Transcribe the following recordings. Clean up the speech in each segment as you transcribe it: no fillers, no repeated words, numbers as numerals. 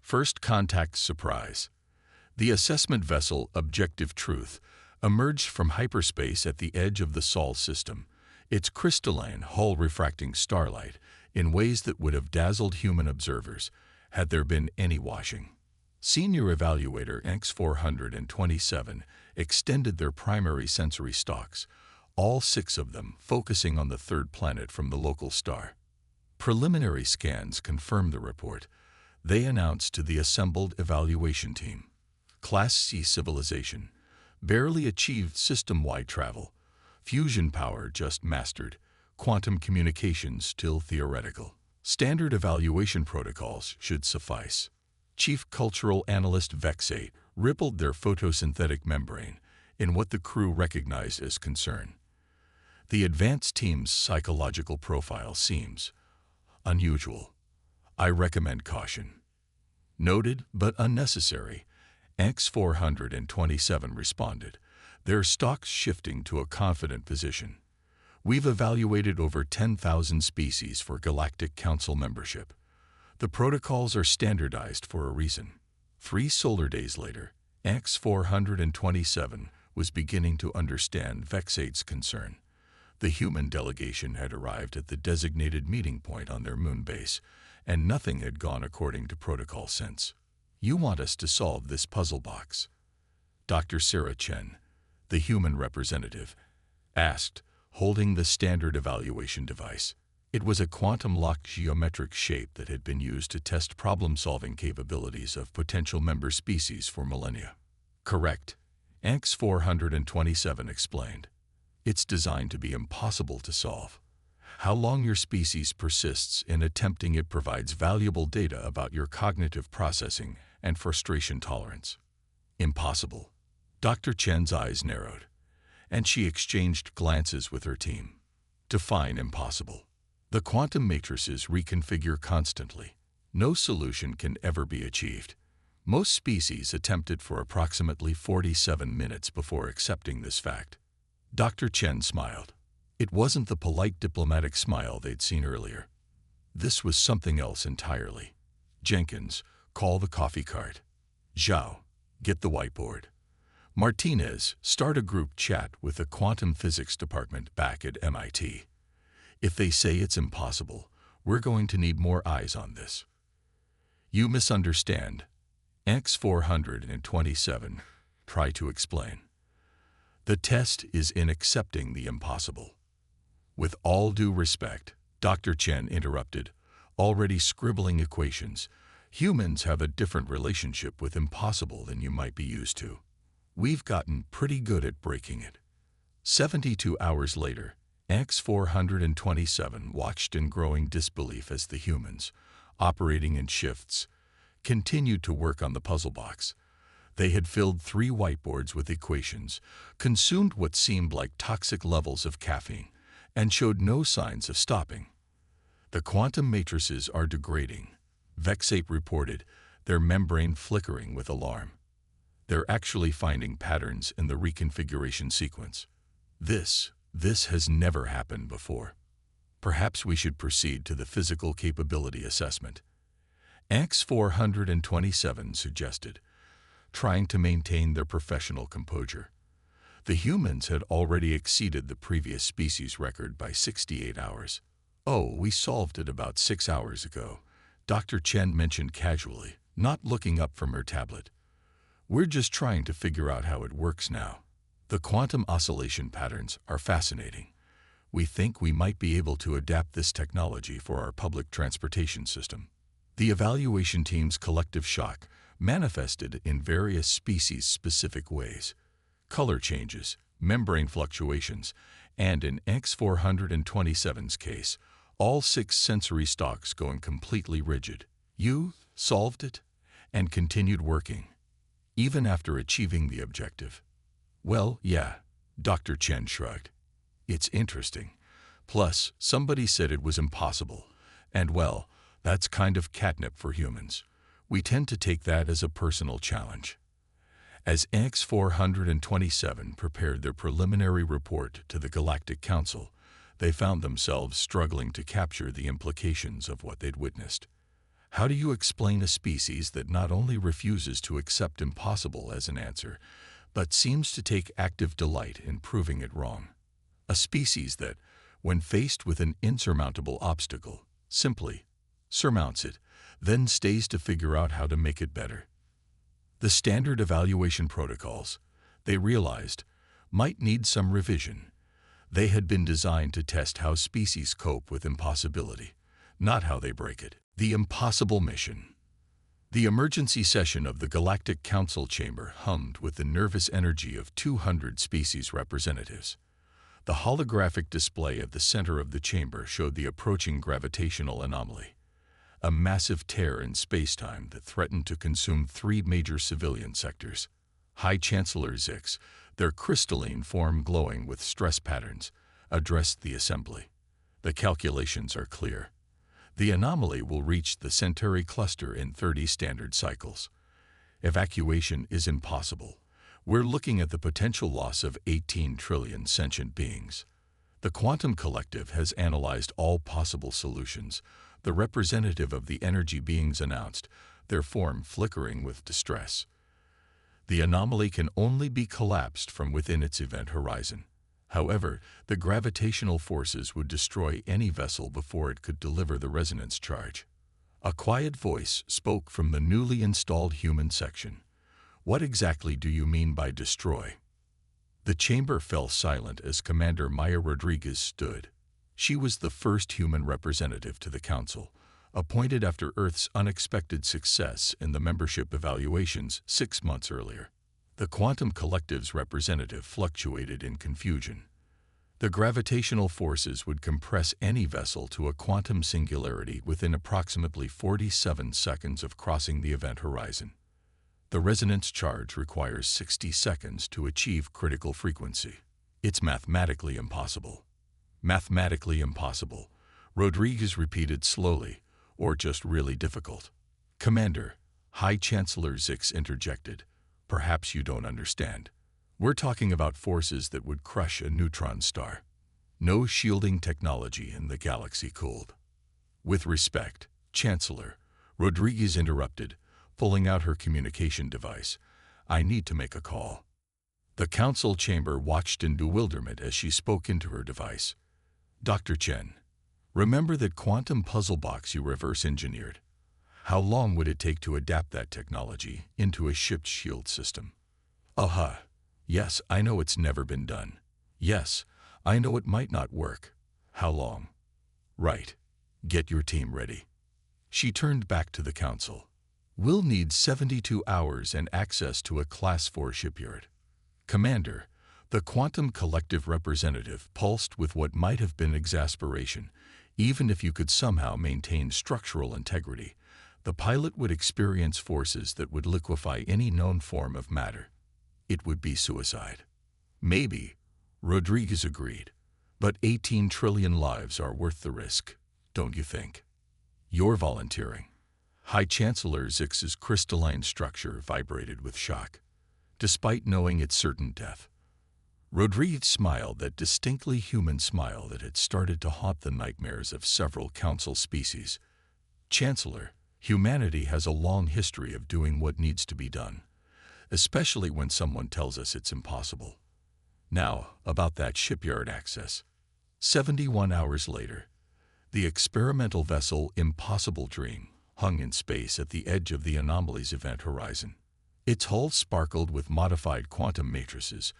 First contact surprise. The assessment vessel Objective Truth emerged from hyperspace at the edge of the Sol system, its crystalline hull refracting starlight in ways that would have dazzled human observers had there been any washing. Senior evaluator X427 extended their primary sensory stalks, all 6 of them focusing on the third planet from the local star. Preliminary scans confirmed the report. They announced to the assembled evaluation team. Class C civilization, barely achieved system-wide travel, fusion power just mastered, quantum communications still theoretical. Standard evaluation protocols should suffice. Chief Cultural Analyst Vexate rippled their photosynthetic membrane in what the crew recognized as concern. The advanced team's psychological profile seems unusual. I recommend caution. Noted, but unnecessary, X427 responded, their stocks shifting to a confident position. We've evaluated over 10,000 species for Galactic Council membership. The protocols are standardized for a reason. 3 solar days later, X427 was beginning to understand Vexate's concern. The human delegation had arrived at the designated meeting point on their moon base, and nothing had gone according to protocol since. You want us to solve this puzzle box? Dr. Sarah Chen, the human representative, asked, holding the standard evaluation device. It was a quantum-locked geometric shape that had been used to test problem-solving capabilities of potential member species for millennia. Correct, X427 explained. It's designed to be impossible to solve. How long your species persists in attempting it provides valuable data about your cognitive processing and frustration tolerance. Impossible. Dr. Chen's eyes narrowed, and she exchanged glances with her team. Define impossible. The quantum matrices reconfigure constantly. No solution can ever be achieved. Most species attempt it for approximately 47 minutes before accepting this fact. Dr. Chen smiled. It wasn't the polite diplomatic smile they'd seen earlier. This was something else entirely. Jenkins, call the coffee cart. Zhao, get the whiteboard. Martinez, start a group chat with the quantum physics department back at MIT. If they say it's impossible, we're going to need more eyes on this. You misunderstand. X427, try to explain. The test is in accepting the impossible. With all due respect, Dr. Chen interrupted, already scribbling equations. Humans have a different relationship with impossible than you might be used to. We've gotten pretty good at breaking it. 72 hours later, X427 watched in growing disbelief as the humans, operating in shifts, continued to work on the puzzle box. They had filled 3 whiteboards with equations, consumed what seemed like toxic levels of caffeine, and showed no signs of stopping. The quantum matrices are degrading, Vexate reported, their membrane flickering with alarm. They're actually finding patterns in the reconfiguration sequence. This has never happened before. Perhaps we should proceed to the physical capability assessment. X427 suggested, trying to maintain their professional composure. The humans had already exceeded the previous species record by 68 hours. Oh, we solved it about 6 hours ago, Dr. Chen mentioned casually, not looking up from her tablet. We're just trying to figure out how it works now. The quantum oscillation patterns are fascinating. We think we might be able to adapt this technology for our public transportation system. The evaluation team's collective shock manifested in various species-specific ways. Color changes, membrane fluctuations, and in X427's case, all 6 sensory stalks going completely rigid. You solved it and continued working, even after achieving the objective. Well, yeah, Dr. Chen shrugged. It's interesting. Plus, somebody said it was impossible. And well, that's kind of catnip for humans. We tend to take that as a personal challenge. As X427 prepared their preliminary report to the Galactic Council, they found themselves struggling to capture the implications of what they'd witnessed. How do you explain a species that not only refuses to accept impossible as an answer, but seems to take active delight in proving it wrong? A species that, when faced with an insurmountable obstacle, simply surmounts it, then stays to figure out how to make it better. The standard evaluation protocols, they realized, might need some revision. They had been designed to test how species cope with impossibility, not how they break it. The impossible mission. The emergency session of the Galactic Council chamber hummed with the nervous energy of 200 species representatives. The holographic display at the center of the chamber showed the approaching gravitational anomaly, a massive tear in spacetime that threatened to consume 3 major civilian sectors. High Chancellor Zix, their crystalline form glowing with stress patterns, addressed the assembly. The calculations are clear. The anomaly will reach the Centauri cluster in 30 standard cycles. Evacuation is impossible. We're looking at the potential loss of 18 trillion sentient beings. The Quantum Collective has analyzed all possible solutions. The representative of the energy beings announced, their form flickering with distress. The anomaly can only be collapsed from within its event horizon. However, the gravitational forces would destroy any vessel before it could deliver the resonance charge. A quiet voice spoke from the newly installed human section. What exactly do you mean by destroy? The chamber fell silent as Commander Maya Rodriguez stood. She was the first human representative to the Council, appointed after Earth's unexpected success in the membership evaluations 6 months earlier. The Quantum Collective's representative fluctuated in confusion. The gravitational forces would compress any vessel to a quantum singularity within approximately 47 seconds of crossing the event horizon. The resonance charge requires 60 seconds to achieve critical frequency. It's mathematically impossible. Mathematically impossible, Rodriguez repeated slowly, or just really difficult. Commander, High Chancellor Zix interjected. Perhaps you don't understand. We're talking about forces that would crush a neutron star. No shielding technology in the galaxy cooled. With respect, Chancellor, Rodriguez interrupted, pulling out her communication device. I need to make a call. The council chamber watched in bewilderment as she spoke into her device. Dr. Chen, remember that quantum puzzle box you reverse engineered? How long would it take to adapt that technology into a ship's shield system? Yes, I know it's never been done. Yes, I know it might not work. How long? Right. Get your team ready. She turned back to the council. We'll need 72 hours and access to a Class 4 shipyard. Commander, the Quantum Collective representative pulsed with what might have been exasperation. Even if you could somehow maintain structural integrity, the pilot would experience forces that would liquefy any known form of matter. It would be suicide. Maybe, Rodriguez agreed, but 18 trillion lives are worth the risk, don't you think? You're volunteering. High Chancellor Zix's crystalline structure vibrated with shock. Despite knowing its certain death, Rodriguez smiled that distinctly human smile that had started to haunt the nightmares of several council species. Chancellor, humanity has a long history of doing what needs to be done, especially when someone tells us it's impossible. Now, about that shipyard access. 71 hours later, the experimental vessel Impossible Dream hung in space at the edge of the anomaly's event horizon. Its hull sparkled with modified quantum matrices,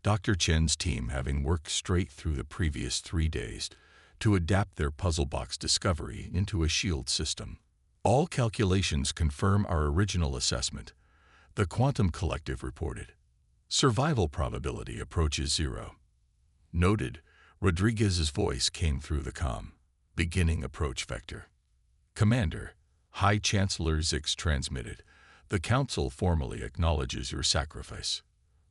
Dr. Chen's team having worked straight through the previous 3 days to adapt their puzzle box discovery into a shield system. All calculations confirm our original assessment, the Quantum Collective reported. Survival probability approaches 0. Noted, Rodriguez's voice came through the comm. Beginning approach vector. Commander, High Chancellor Zix transmitted. The Council formally acknowledges your sacrifice.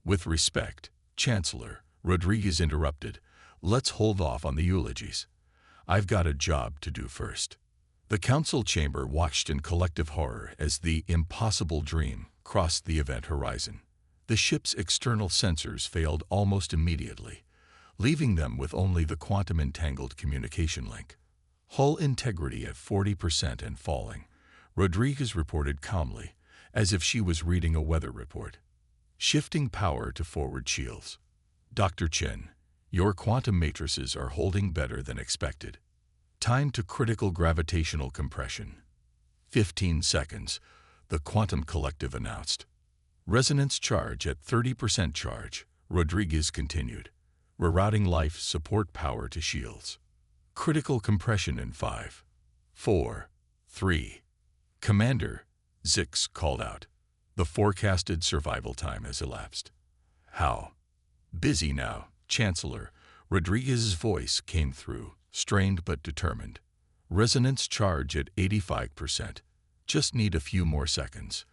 With respect, Chancellor, Rodriguez interrupted. Let's hold off on the eulogies. I've got a job to do first. The council chamber watched in collective horror as the Impossible Dream crossed the event horizon. The ship's external sensors failed almost immediately, leaving them with only the quantum-entangled communication link. Hull integrity at 40% and falling. Rodriguez reported calmly, as if she was reading a weather report. Shifting power to forward shields. Dr. Chen, your quantum matrices are holding better than expected. Time to critical gravitational compression. 15 seconds, the quantum collective announced. Resonance charge at 30% charge, Rodriguez continued. Rerouting life support power to shields. Critical compression in 5, 4, 3. Commander, Zix called out. The forecasted survival time has elapsed. How? Busy now, Chancellor. Rodriguez's voice came through, strained but determined. Resonance charge at 85%. Just need a few more seconds.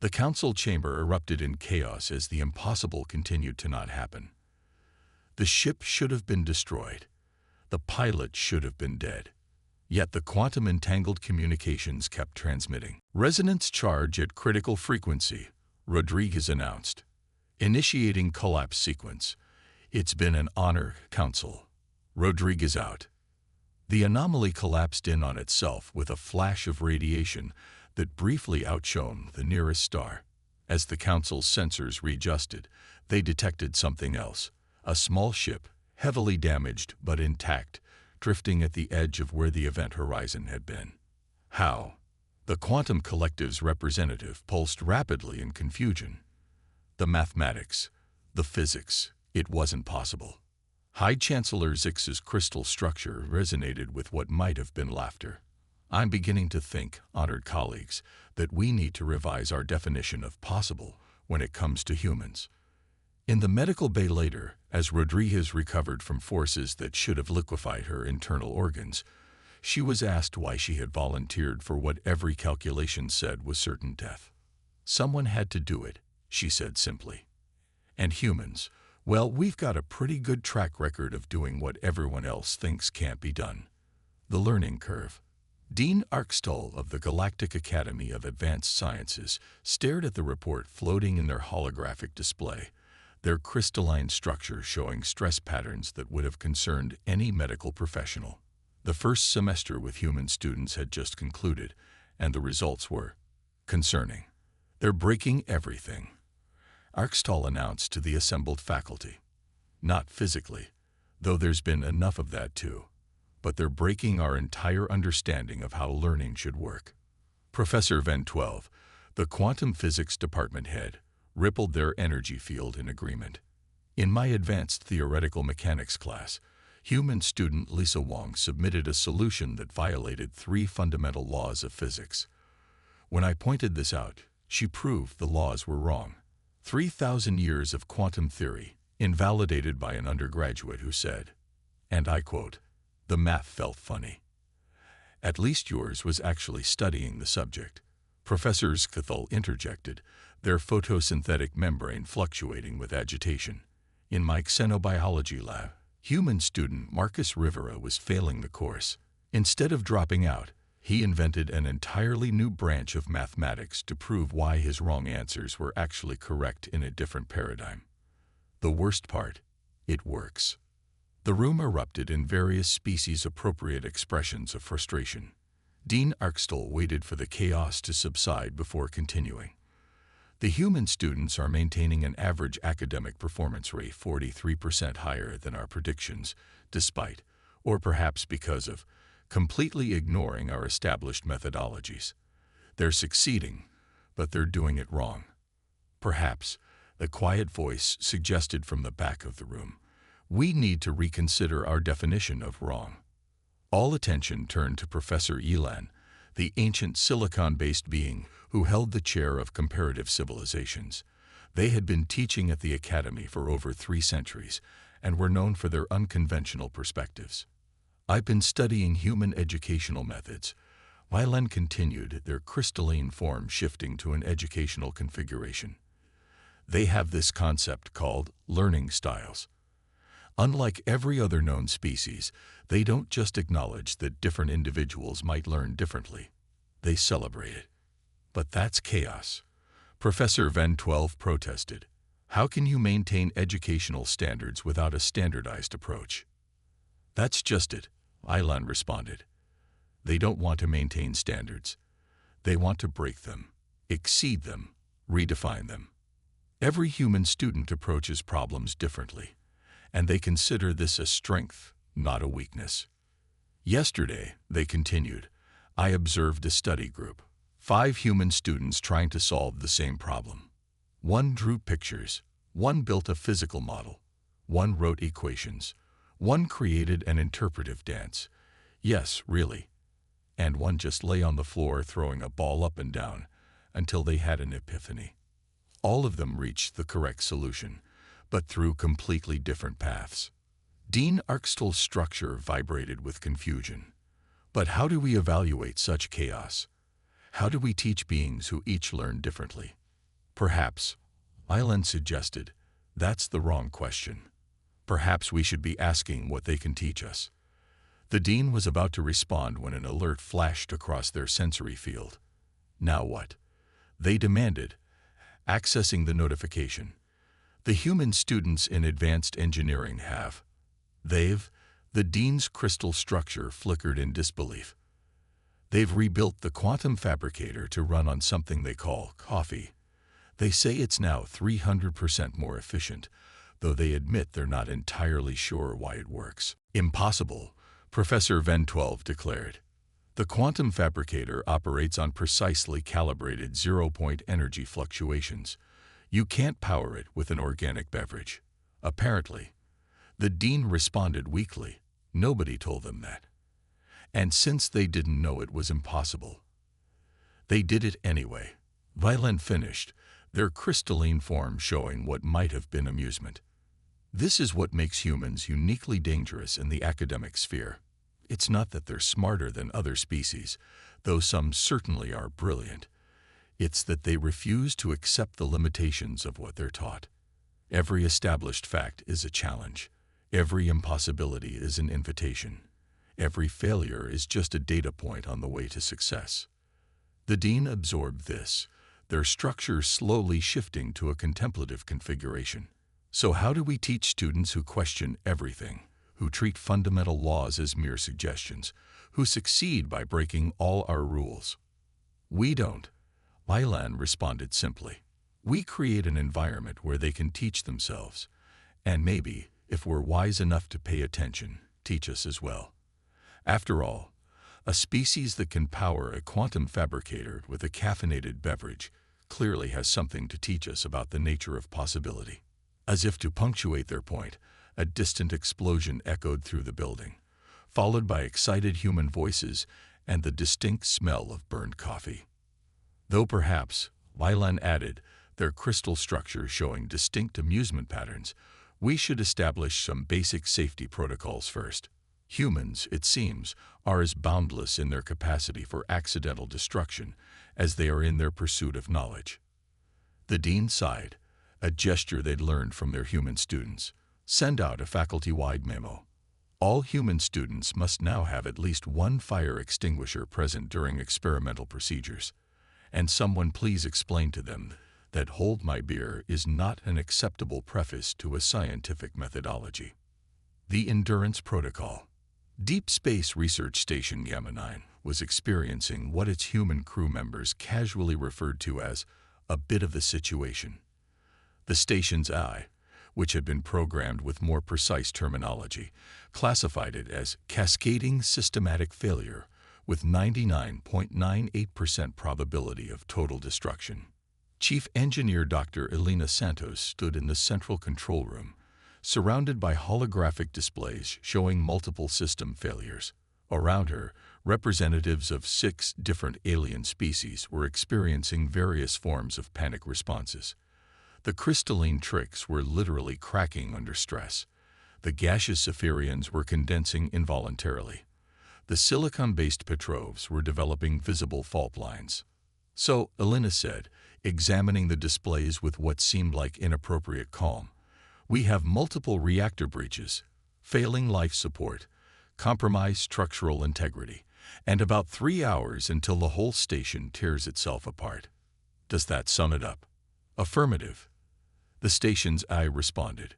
The council chamber erupted in chaos as the impossible continued to not happen. The ship should have been destroyed. The pilot should have been dead. Yet the quantum-entangled communications kept transmitting. Resonance charge at critical frequency, Rodriguez announced. Initiating collapse sequence. It's been an honor, Council. Rodriguez out. The anomaly collapsed in on itself with a flash of radiation that briefly outshone the nearest star. As the Council's sensors readjusted, they detected something else. A small ship, heavily damaged but intact, drifting at the edge of where the event horizon had been. How? The quantum collective's representative pulsed rapidly in confusion. The mathematics, the physics, it wasn't possible. High Chancellor Zix's crystal structure resonated with what might have been laughter. I'm beginning to think, honored colleagues, that we need to revise our definition of possible when it comes to humans. In the medical bay later, as Rodriguez recovered from forces that should have liquefied her internal organs, she was asked why she had volunteered for what every calculation said was certain death. Someone had to do it, she said simply. And humans, well, we've got a pretty good track record of doing what everyone else thinks can't be done. The learning curve. Dean Arkstall of the Galactic Academy of Advanced Sciences stared at the report floating in their holographic display, their crystalline structure showing stress patterns that would have concerned any medical professional. The first semester with human students had just concluded, and the results were concerning. They're breaking everything, Arkstall announced to the assembled faculty. Not physically, though there's been enough of that too, but they're breaking our entire understanding of how learning should work. Professor Van 12, the quantum physics department head, rippled their energy field in agreement. In my advanced theoretical mechanics class, human student Lisa Wong submitted a solution that violated 3 fundamental laws of physics. When I pointed this out, she proved the laws were wrong. 3,000 years of quantum theory, invalidated by an undergraduate who said, and I quote, "The math felt funny." At least yours was actually studying the subject. Professor Skathul interjected, their photosynthetic membrane fluctuating with agitation. In my xenobiology lab, human student Marcus Rivera was failing the course. Instead of dropping out, he invented an entirely new branch of mathematics to prove why his wrong answers were actually correct in a different paradigm. The worst part, it works. The room erupted in various species-appropriate expressions of frustration. Dean Arkstall waited for the chaos to subside before continuing. The human students are maintaining an average academic performance rate 43% higher than our predictions, despite, or perhaps because of, completely ignoring our established methodologies. They're succeeding, but they're doing it wrong. Perhaps, the quiet voice suggested from the back of the room, we need to reconsider our definition of wrong. All attention turned to Professor Elan, the ancient silicon-based being who held the chair of comparative civilizations. They had been teaching at the academy for over 3 centuries and were known for their unconventional perspectives. I've been studying human educational methods. Wylan continued, their crystalline form shifting to an educational configuration. They have this concept called learning styles. Unlike every other known species, they don't just acknowledge that different individuals might learn differently. They celebrate it. But that's chaos. Professor Van 12 protested. How can you maintain educational standards without a standardized approach? That's just it, Ilan responded. They don't want to maintain standards. They want to break them, exceed them, redefine them. Every human student approaches problems differently, and they consider this a strength, not a weakness. Yesterday, they continued, I observed a study group, 5 human students trying to solve the same problem. One drew pictures, one built a physical model, one wrote equations, one created an interpretive dance. Yes, really. And one just lay on the floor throwing a ball up and down until they had an epiphany. All of them reached the correct solution, but through completely different paths. Dean Arkstall's structure vibrated with confusion. But how do we evaluate such chaos? How do we teach beings who each learn differently? Perhaps, Island suggested, that's the wrong question. Perhaps we should be asking what they can teach us. The dean was about to respond when an alert flashed across their sensory field. Now what? They demanded, accessing the notification. The human students in advanced engineering have. The dean's crystal structure flickered in disbelief. They've rebuilt the quantum fabricator to run on something they call coffee. They say it's now 300% more efficient, though they admit they're not entirely sure why it works. Impossible, Professor Venn12 declared. The quantum fabricator operates on precisely calibrated zero-point energy fluctuations. You can't power it with an organic beverage. Apparently. The dean responded weakly. Nobody told them that. And since they didn't know it was impossible, they did it anyway. Violent finished, their crystalline form showing what might have been amusement. This is what makes humans uniquely dangerous in the academic sphere. It's not that they're smarter than other species, though some certainly are brilliant. It's that they refuse to accept the limitations of what they're taught. Every established fact is a challenge. Every impossibility is an invitation. Every failure is just a data point on the way to success. The dean absorbed this, their structure slowly shifting to a contemplative configuration. So how do we teach students who question everything, who treat fundamental laws as mere suggestions, who succeed by breaking all our rules? We don't. Lilan responded simply. We create an environment where they can teach themselves, and maybe, if we're wise enough to pay attention, teach us as well. After all, a species that can power a quantum fabricator with a caffeinated beverage clearly has something to teach us about the nature of possibility. As if to punctuate their point, a distant explosion echoed through the building, followed by excited human voices and the distinct smell of burned coffee. Though perhaps, Lilan added, their crystal structure showing distinct amusement patterns, we should establish some basic safety protocols first. Humans, it seems, are as boundless in their capacity for accidental destruction as they are in their pursuit of knowledge. The dean sighed, a gesture they'd learned from their human students. Send out a faculty-wide memo. All human students must now have at least one fire extinguisher present during experimental procedures. And someone please explain to them that "hold my beer" is not an acceptable preface to a scientific methodology. The Endurance Protocol. Deep Space Research Station Yama-9 was experiencing what its human crew members casually referred to as a bit of the situation. The station's AI, which had been programmed with more precise terminology, classified it as cascading systematic failure with 99.98% probability of total destruction. Chief Engineer Dr. Elena Santos stood in the central control room, surrounded by holographic displays showing multiple system failures. Around her, representatives of 6 different alien species were experiencing various forms of panic responses. The crystalline tricks were literally cracking under stress. The gaseous Saphirians were condensing involuntarily. The silicon-based Petrovs were developing visible fault lines. So, Elena said, examining the displays with what seemed like inappropriate calm, we have multiple reactor breaches, failing life support, compromised structural integrity, and about 3 hours until the whole station tears itself apart. Does that sum it up? Affirmative. The station's eye responded.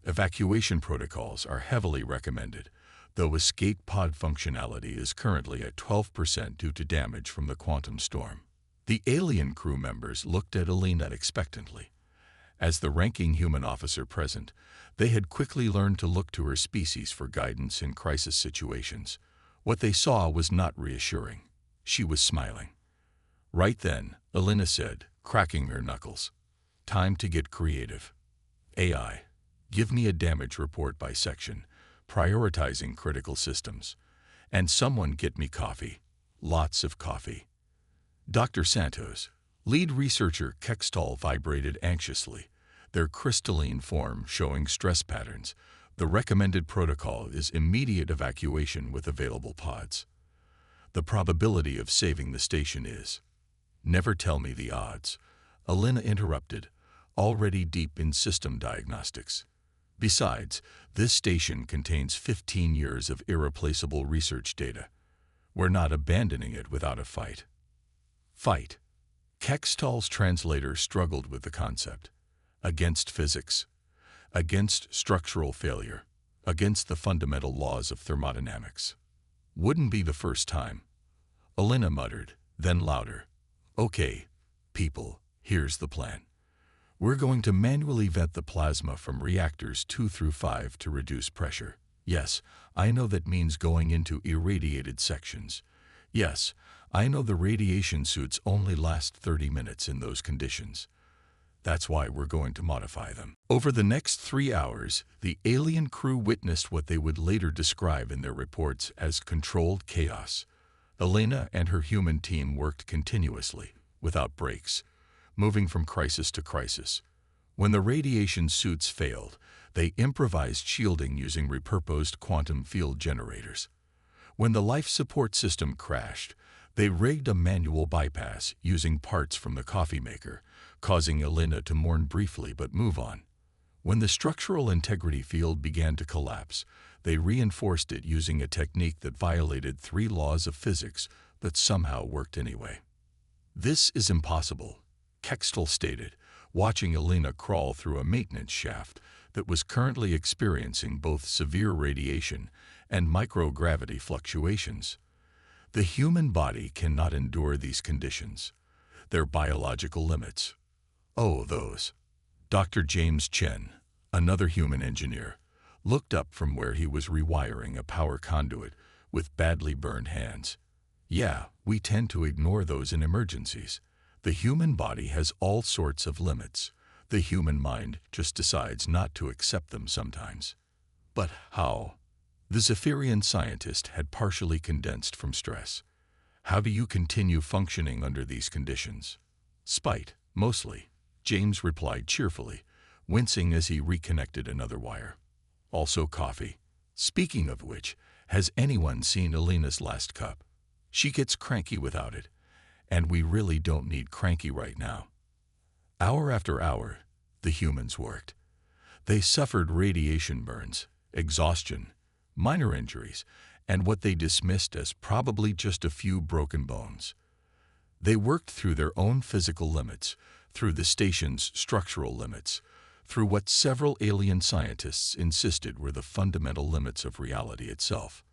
Evacuation protocols are heavily recommended, though escape pod functionality is currently at 12% due to damage from the quantum storm. The alien crew members looked at Elena expectantly. As the ranking human officer present, they had quickly learned to look to her species for guidance in crisis situations. What they saw was not reassuring. She was smiling. Right then, Elena said, cracking her knuckles, "Time to get creative. AI, give me a damage report by section, prioritizing critical systems. And someone get me coffee. Lots of coffee." Dr. Santos, lead researcher Kextall, vibrated anxiously, their crystalline form showing stress patterns. "The recommended protocol is immediate evacuation with available pods. The probability of saving the station is—" "Never tell me the odds," Elena interrupted, already deep in system diagnostics. "Besides, this station contains 15 years of irreplaceable research data. We're not abandoning it without a fight." Fight. Kextall's translator struggled with the concept. Against physics. Against structural failure. Against the fundamental laws of thermodynamics. "Wouldn't be the first time," Elena muttered, then louder. "Okay, people, here's the plan. We're going to manually vent the plasma from reactors 2 through 5 to reduce pressure. Yes, I know that means going into irradiated sections. Yes, I know the radiation suits only last 30 minutes in those conditions. That's why we're going to modify them." Over the next 3 hours, the alien crew witnessed what they would later describe in their reports as controlled chaos. Elena and her human team worked continuously, without breaks, moving from crisis to crisis. When the radiation suits failed, they improvised shielding using repurposed quantum field generators. When the life support system crashed, they rigged a manual bypass using parts from the coffee maker, causing Elena to mourn briefly but move on. When the structural integrity field began to collapse, they reinforced it using a technique that violated 3 laws of physics but somehow worked anyway. "This is impossible," Kextall stated, watching Elena crawl through a maintenance shaft that was currently experiencing both severe radiation and microgravity fluctuations. "The human body cannot endure these conditions. They're biological limits." "Oh, those." Dr. James Chen, another human engineer, looked up from where he was rewiring a power conduit with badly burned hands. "Yeah, we tend to ignore those in emergencies. The human body has all sorts of limits. The human mind just decides not to accept them sometimes." "But how?" The Zephyrian scientist had partially condensed from stress. "How do you continue functioning under these conditions?" "Spite, mostly," James replied cheerfully, wincing as he reconnected another wire. "Also coffee. Speaking of which, has anyone seen Elena's last cup? She gets cranky without it, and we really don't need cranky right now." Hour after hour, the humans worked. They suffered radiation burns, exhaustion, minor injuries, and what they dismissed as probably just a few broken bones. They worked through their own physical limits, through the station's structural limits, through what several alien scientists insisted were the fundamental limits of reality itself.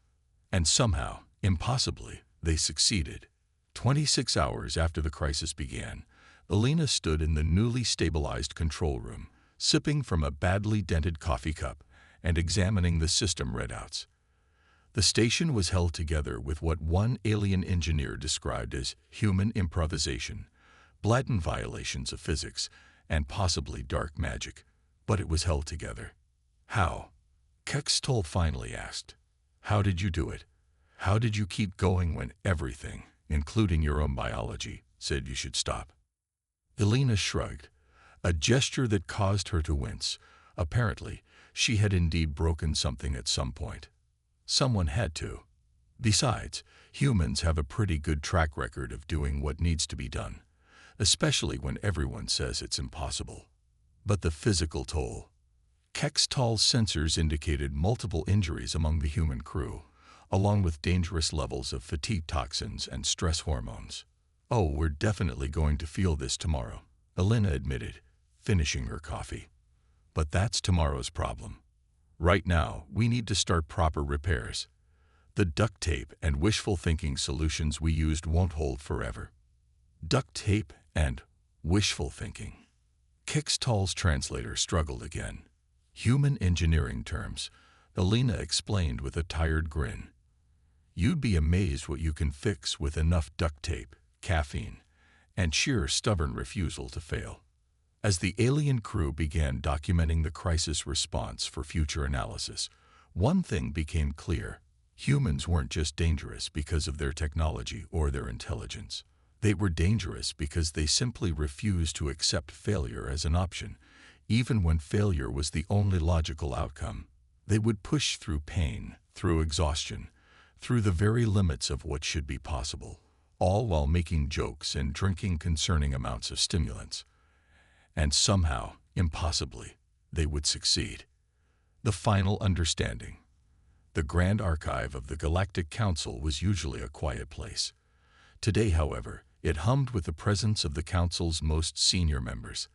And somehow, impossibly, they succeeded. 26 hours after the crisis began, Elena stood in the newly stabilized control room, sipping from a badly dented coffee cup and examining the system readouts. The station was held together with what one alien engineer described as human improvisation, blatant violations of physics, and possibly dark magic, but it was held together. "How?" Kextall finally asked. "How did you do it? How did you keep going when everything, including your own biology, said you should stop?" Elena shrugged, a gesture that caused her to wince. Apparently, she had indeed broken something at some point. Someone had to. Besides, humans have a pretty good track record of doing what needs to be done, especially when everyone says it's impossible. But the physical toll. Kextall's sensors indicated multiple injuries among the human crew, along with dangerous levels of fatigue toxins and stress hormones. "Oh, we're definitely going to feel this tomorrow," Elena admitted, finishing her coffee. "But that's tomorrow's problem. Right now, we need to start proper repairs. The duct tape and wishful thinking solutions we used won't hold forever." Duct tape and wishful thinking. Kickstall's translator struggled again. Human engineering terms, Elena explained with a tired grin. You'd be amazed what you can fix with enough duct tape, caffeine, and sheer stubborn refusal to fail. As the alien crew began documenting the crisis response for future analysis, one thing became clear. Humans weren't just dangerous because of their technology or their intelligence. They were dangerous because they simply refused to accept failure as an option, even when failure was the only logical outcome. They would push through pain, through exhaustion, through the very limits of what should be possible, all while making jokes and drinking concerning amounts of stimulants. And somehow, impossibly, they would succeed. The final understanding. The Grand Archive of the Galactic Council was usually a quiet place. Today, however, it hummed with the presence of the Council's most senior members.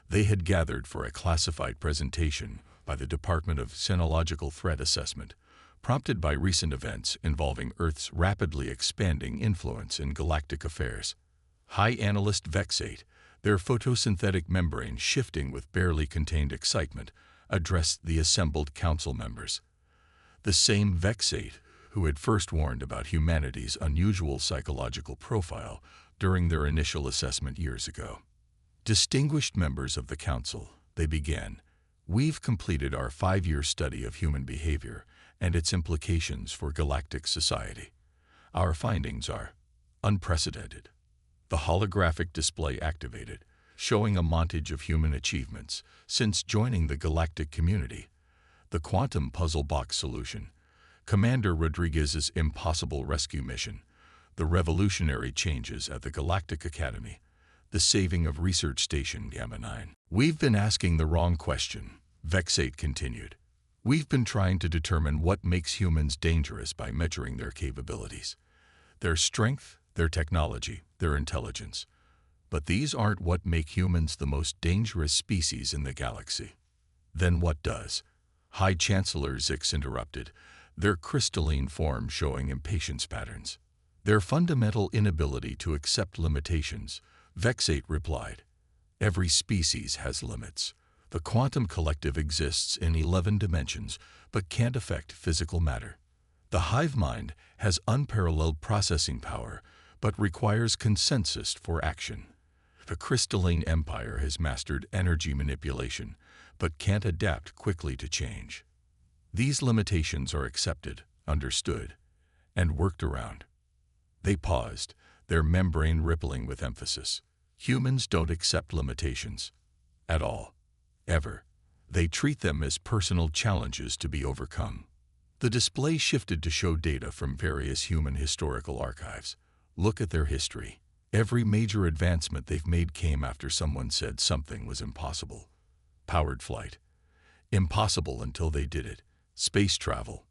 They had gathered for a classified presentation by the Department of Xenological Threat Assessment, prompted by recent events involving Earth's rapidly expanding influence in galactic affairs. High Analyst Vexate, their photosynthetic membrane shifting with barely contained excitement, addressed the assembled council members. The same Vexate who had first warned about humanity's unusual psychological profile during their initial assessment years ago. Distinguished members of the council, they began, we've completed our 5-year study of human behavior and its implications for galactic society. Our findings are unprecedented. The holographic display activated, showing a montage of human achievements since joining the galactic community. The quantum puzzle box solution, Commander Rodriguez's impossible rescue mission, the revolutionary changes at the Galactic Academy, the saving of Research Station Gamma 9. We've been asking the wrong question, Vexate continued. We've been trying to determine what makes humans dangerous by measuring their capabilities, their strength, their technology, their intelligence. But these aren't what make humans the most dangerous species in the galaxy. Then what does? High Chancellor Zix interrupted, their crystalline form showing impatience patterns. Their fundamental inability to accept limitations, Vexate replied. Every species has limits. The quantum collective exists in 11 dimensions, but can't affect physical matter. The hive mind has unparalleled processing power, but requires consensus for action. The crystalline empire has mastered energy manipulation, but can't adapt quickly to change. These limitations are accepted, understood, and worked around. They paused, their membrane rippling with emphasis. Humans don't accept limitations. At all. Ever. They treat them as personal challenges to be overcome. The display shifted to show data from various human historical archives. Look at their history. Every major advancement they've made came after someone said something was impossible. Powered flight. Impossible until they did it. Space travel.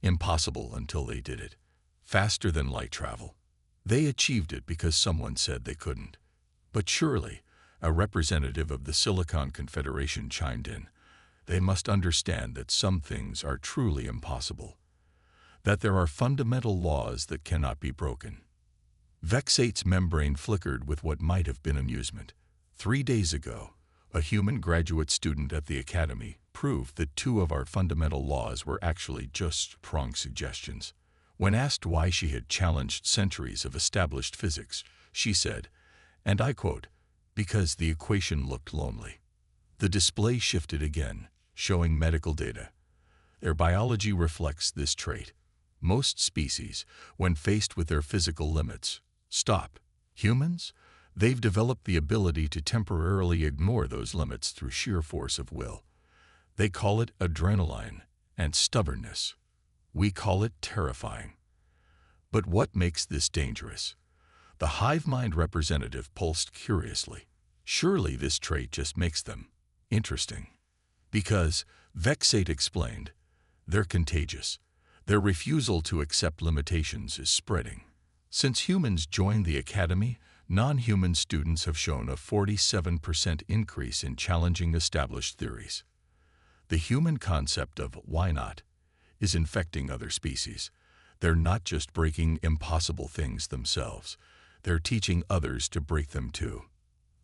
Impossible until they did it. Faster than light travel. They achieved it because someone said they couldn't. But surely, a representative of the Silicon Confederation chimed in, they must understand that some things are truly impossible. That there are fundamental laws that cannot be broken. Vexate's membrane flickered with what might have been amusement. 3 days ago, a human graduate student at the Academy proved that 2 of our fundamental laws were actually just strong suggestions. When asked why she had challenged centuries of established physics, she said, and I quote, because the equation looked lonely. The display shifted again, showing medical data. Their biology reflects this trait. Most species, when faced with their physical limits, stop. Humans? They've developed the ability to temporarily ignore those limits through sheer force of will. They call it adrenaline and stubbornness. We call it terrifying. But what makes this dangerous? The hive mind representative pulsed curiously. Surely this trait just makes them interesting. Because, Vexate explained, they're contagious. Their refusal to accept limitations is spreading. Since humans joined the Academy, non-human students have shown a 47% increase in challenging established theories. The human concept of why not is infecting other species. They're not just breaking impossible things themselves. they're teaching others to break them too.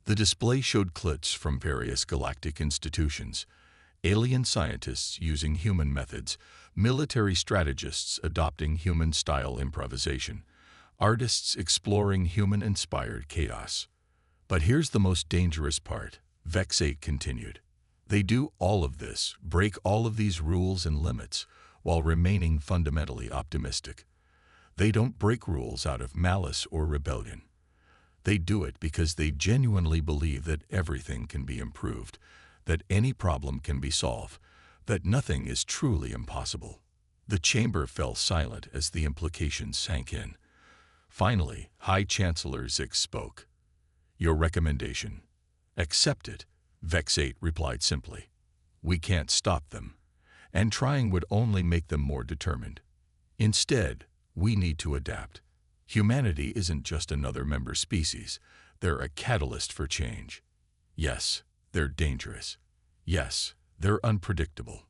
The display showed clips from various galactic institutions, alien scientists using human methods, military strategists adopting human-style improvisation, artists exploring human-inspired chaos. But here's the most dangerous part, Vex8 continued. They do all of this, break all of these rules and limits, while remaining fundamentally optimistic. They don't break rules out of malice or rebellion. They do it because they genuinely believe that everything can be improved, that any problem can be solved, that nothing is truly impossible. The chamber fell silent as the implications sank in. Finally, High Chancellor Zix spoke. "Your recommendation. Accept it," Vex8 replied simply. "We can't stop them, and trying would only make them more determined. Instead, we need to adapt. Humanity isn't just another member species. They're a catalyst for change. Yes, they're dangerous. Yes, they're unpredictable.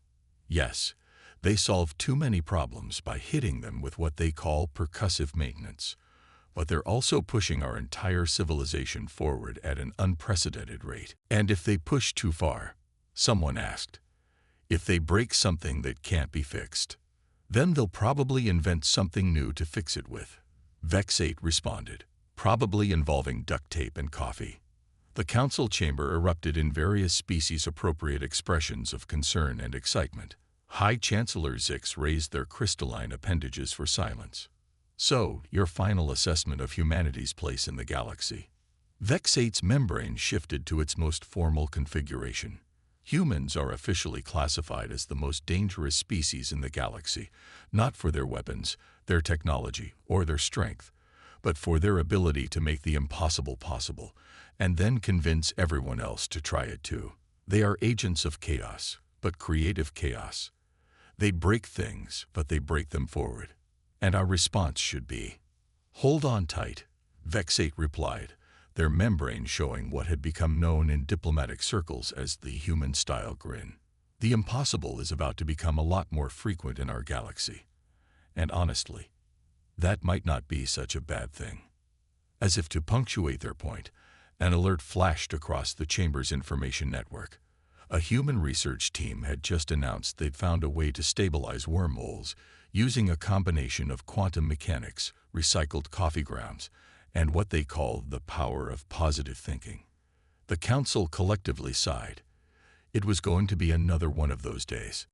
Yes, they solve too many problems by hitting them with what they call percussive maintenance. But they're also pushing our entire civilization forward at an unprecedented rate. And if they push too far," someone asked, "if they break something that can't be fixed, then they'll probably invent something new to fix it with." Vex8 responded, "Probably involving duct tape and coffee." The council chamber erupted in various species-appropriate expressions of concern and excitement. High Chancellor Zix raised their crystalline appendages for silence. "So, your final assessment of humanity's place in the galaxy." Vex8's membrane shifted to its most formal configuration. Humans are officially classified as the most dangerous species in the galaxy, not for their weapons, their technology, or their strength, but for their ability to make the impossible possible, and then convince everyone else to try it too. They are agents of chaos, but creative chaos. They break things, but they break them forward. And our response should be, "Hold on tight," Vex8 replied, their membrane showing what had become known in diplomatic circles as the human-style grin. "The impossible is about to become a lot more frequent in our galaxy. And honestly, that might not be such a bad thing." As if to punctuate their point, an alert flashed across the chamber's information network. A human research team had just announced they'd found a way to stabilize wormholes using a combination of quantum mechanics, recycled coffee grounds, and what they call the power of positive thinking. The council collectively sighed. It was going to be another one of those days.